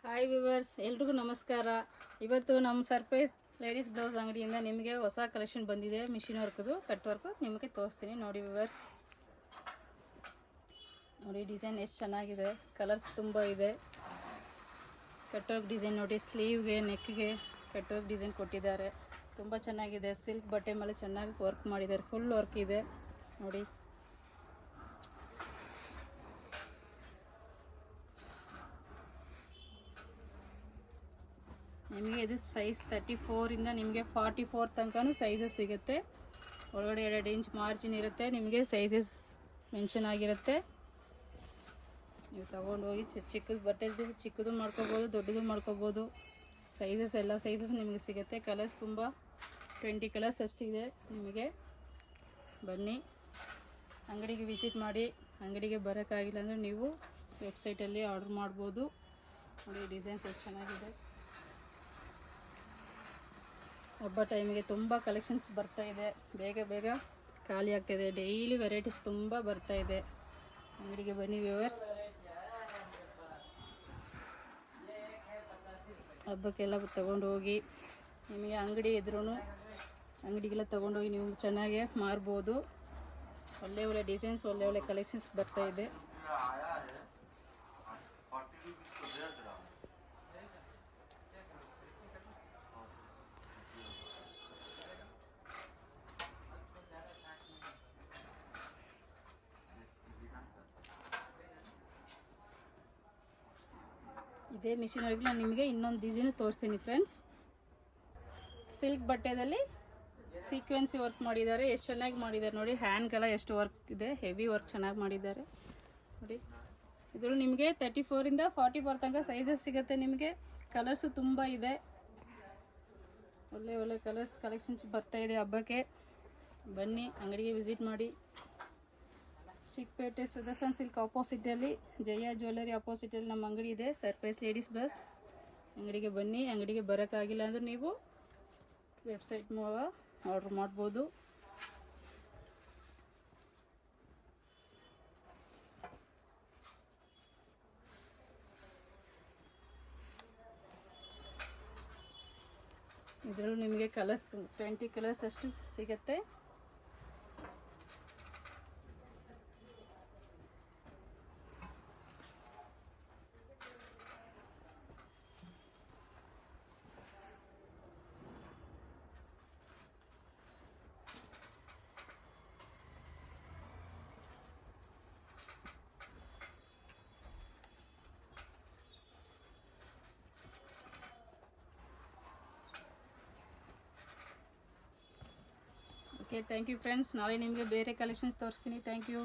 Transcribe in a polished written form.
Hi viewers, ಎಲ್ರಿಗೂ ನಮಸ್ಕಾರ. ಇವತ್ತು ನಮ್ಮ ಸರ್ಪ್ರೈಸ್ ಲೇಡೀಸ್ ಬ್ಲೌಸ್ ಅಂಗಡಿಯಿಂದ ನಿಮಗೆ ಹೊಸ ಕಲೆಕ್ಷನ್ ಬಂದಿದೆ. ಮಿಷಿನ್ ವರ್ಕ್ದು ಕಟ್ ವರ್ಕು ನಿಮಗೆ ತೋರಿಸ್ತೀನಿ ನೋಡಿ ವಿವರ್ಸ್. ನೋಡಿ ಡಿಸೈನ್ ಎಷ್ಟು ಚೆನ್ನಾಗಿದೆ, ಕಲರ್ಸ್ ತುಂಬ ಇದೆ. ಕಟ್ ವರ್ಕ್ ಡಿಸೈನ್ ನೋಡಿ, ಸ್ಲೀವ್ಗೆ ನೆಕ್ಗೆ ಕಟ್ ವರ್ಕ್ ಡಿಸೈನ್ ಕೊಟ್ಟಿದ್ದಾರೆ. ತುಂಬ ಚೆನ್ನಾಗಿದೆ. ಸಿಲ್ಕ್ ಬಟ್ಟೆ ಮೇಲೆ ಚೆನ್ನಾಗಿ ವರ್ಕ್ ಮಾಡಿದ್ದಾರೆ. ಫುಲ್ ವರ್ಕ್ ಇದೆ ನೋಡಿ. ನಿಮಗೆ ಇದು ಸೈಜ್ 34 ನಿಮಗೆ 44 ತನಕ ಸೈಜಸ್ ಸಿಗುತ್ತೆ. ಒಳಗಡೆ 2 ಇಂಚ್ ಮಾರ್ಜಿನ್ ಇರುತ್ತೆ. ನಿಮಗೆ ಸೈಜಸ್ ಮೆನ್ಷನ್ ಆಗಿರುತ್ತೆ. ನೀವು ತೊಗೊಂಡೋಗಿ ಚಿಕ್ಕದು ಬಟ್ಟೆದು ಚಿಕ್ಕದು ಮಾಡ್ಕೋಬೋದು, ದೊಡ್ಡದು ಮಾಡ್ಕೋಬೋದು. ಸೈಜಸ್ ಎಲ್ಲ ಸೈಜಸ್ ನಿಮಗೆ ಸಿಗುತ್ತೆ. ಕಲರ್ಸ್ ತುಂಬ 20 ಕಲರ್ಸ್ ಅಷ್ಟಿದೆ. ನಿಮಗೆ ಬನ್ನಿ ಅಂಗಡಿಗೆ ವಿಸಿಟ್ ಮಾಡಿ. ಅಂಗಡಿಗೆ ಬರೋಕ್ಕಾಗಿಲ್ಲ ಅಂದರೆ ನೀವು ವೆಬ್ಸೈಟಲ್ಲಿ ಆರ್ಡ್ರ್ ಮಾಡ್ಬೋದು. ನೋಡಿ ಡಿಸೈನ್ಸ್ ಎಷ್ಟು ಚೆನ್ನಾಗಿದೆ. ಹಬ್ಬ ಟೈಮಿಗೆ ತುಂಬ ಕಲೆಕ್ಷನ್ಸ್ ಬರ್ತಾ ಇದೆ. ಬೇಗ ಬೇಗ ಖಾಲಿ ಆಗ್ತಾಯಿದೆ. ಡೈಲಿ ವೆರೈಟೀಸ್ ತುಂಬ ಬರ್ತಾ ಇದೆ. ಅಂಗಡಿಗೆ ಬನ್ನಿ ವ್ಯೂವರ್ಸ್. ಹಬ್ಬಕ್ಕೆಲ್ಲ ತಗೊಂಡು ಹೋಗಿ ನಿಮಗೆ ಅಂಗಡಿ ಇದ್ರೂ ಅಂಗಡಿಗೆಲ್ಲ ತೊಗೊಂಡೋಗಿ ನೀವು ಚೆನ್ನಾಗಿ ಮಾರ್ಬೋದು. ಒಳ್ಳೆ ಒಳ್ಳೆ ಡಿಸೈನ್ಸ್, ಒಳ್ಳೆ ಒಳ್ಳೆ ಕಲೆಕ್ಷನ್ಸ್ ಬರ್ತಾ ಇದೆ. ಇದೇ ಮಿಷಿನ್ ವರ್ಕ್ ನಾನು ನಿಮಗೆ ಇನ್ನೊಂದು ಡಿಸೈನ್ ತೋರಿಸ್ತೀನಿ ಫ್ರೆಂಡ್ಸ್. ಸಿಲ್ಕ್ ಬಟ್ಟೆದಲ್ಲಿ ಸೀಕ್ವೆನ್ಸಿ ವರ್ಕ್ ಮಾಡಿದ್ದಾರೆ. ಎಷ್ಟು ಚೆನ್ನಾಗಿ ಮಾಡಿದ್ದಾರೆ ನೋಡಿ. ಹ್ಯಾಂಡ್ಗೆಲ್ಲ ಎಷ್ಟು ವರ್ಕ್ ಇದೆ, ಹೆವಿ ವರ್ಕ್ ಚೆನ್ನಾಗಿ ಮಾಡಿದ್ದಾರೆ ನೋಡಿ. ಇದರಲ್ಲಿ ನಿಮಗೆ 34 44 ತನಕ ಸೈಜಸ್ ಸಿಗುತ್ತೆ. ನಿಮಗೆ ಕಲರ್ಸು ತುಂಬ ಇದೆ. ಒಳ್ಳೆ ಒಳ್ಳೆ ಕಲರ್ಸ್ ಕಲೆಕ್ಷನ್ಸ್ ಬರ್ತಾ ಇದೆ. ಹಬ್ಬಕ್ಕೆ ಬನ್ನಿ ಅಂಗಡಿಗೆ ವಿಸಿಟ್ ಮಾಡಿ. ಚಿಕ್ಕಪೇಟೆ ಸುದರ್ಶನ್ ಸಿಲ್ಕ್ ಆಪೋಸಿಟಲ್ಲಿ, ಜಯ ಜ್ಯುವೆಲ್ಲರಿ ಆಪೋಸಿಟಲ್ಲಿ ನಮ್ಮ ಅಂಗಡಿ ಇದೆ. ಸರ್ಪ್ರೈಸ್ ಲೇಡೀಸ್ ಬ್ಲೌಸ್ ಅಂಗಡಿಗೆ ಬನ್ನಿ. ಅಂಗಡಿಗೆ ಬರೋಕ್ಕಾಗಿಲ್ಲ ಅಂದರೆ ನೀವು ವೆಬ್ಸೈಟ್ ಮೂಲಕ ಆರ್ಡ್ರ್ ಮಾಡ್ಬೋದು. ಇದರಲ್ಲೂ ನಿಮಗೆ ಕಲರ್ಸ್ 20 ಕಲರ್ಸ್ ಅಷ್ಟು ಸಿಗುತ್ತೆ. Okay, thank you friends. ನಾಳೆ ನಿಮಗೆ ಬೇರೆ ಕಲೆಕ್ಷನ್ಸ್ ತೋರಿಸ್ತೀನಿ. Thank you.